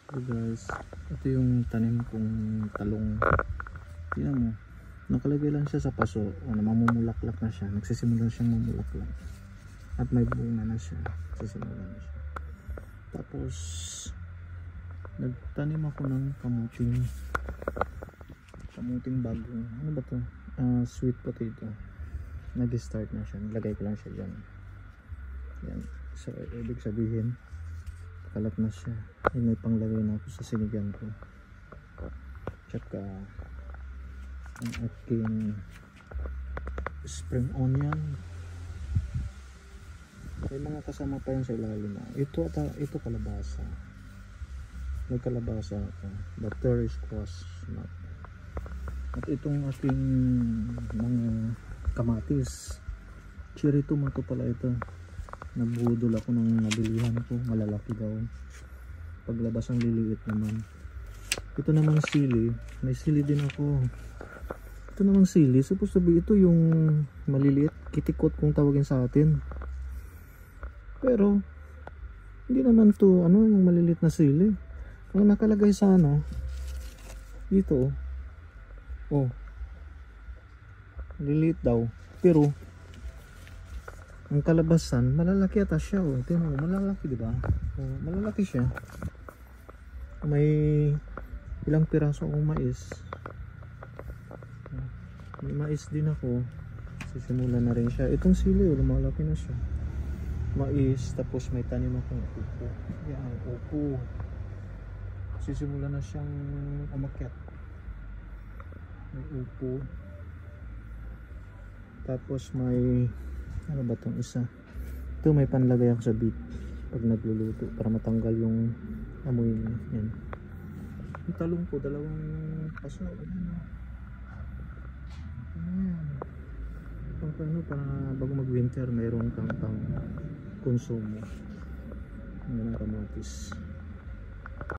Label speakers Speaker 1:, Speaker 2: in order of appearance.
Speaker 1: So guys, ito yung tanim kong talong. Tingnan mo, nakalagay lang siya sa paso o mamumulaklak na siya, nagsisimula siyang mamulaklak at may bunga na siya, nagsisimula na siya. Tapos nagtanim ako ng kamuting bagong, ano ba to, sweet potato. Nag-start na siya, nilagay ko lang siya dyan. Yan, so ibig sabihin kalat na siya. Ay, may panglagay na ako sa sinigang ko. Tsaka ang aking spring onion. May mga kasama pa yun sa ilalim. Ito kalabasa. May kalabasa ako. Butter squash. At itong aking mga kamatis. Cherry tomato pala ito. Nabudol ako ng nabilihan ko, malalaki daw. Paglabas ang liliit naman. Ito namang sili, may sili din ako. Ito namang sili, supposed to be ito yung maliliit, kitikot kung tawagin sa atin. Pero hindi naman to yung maliliit na sili. Ang nakalagay sa dito, maliliit daw, pero ang kalabasan malalaki ata siya. Tingnan mo, malalaki, di ba? Malalaki siya. May ilang piraso akong mais. May mais din ako. Sisimula na rin siya. Itong sili, lumalaki na siya. Mais, tapos may tanim akong upo. Yan, upo. Sisimula na siyang umakyat. May upo. Tapos may ano ba itong isa? Ito may panlagay ako sa beet pag nagluluto para matanggal yung amoy niya. Yan. Yung talong ko, dalawang paso. Ayan. Para bago mag winter mayroong kang pang konsumo. Yan ang kamatis.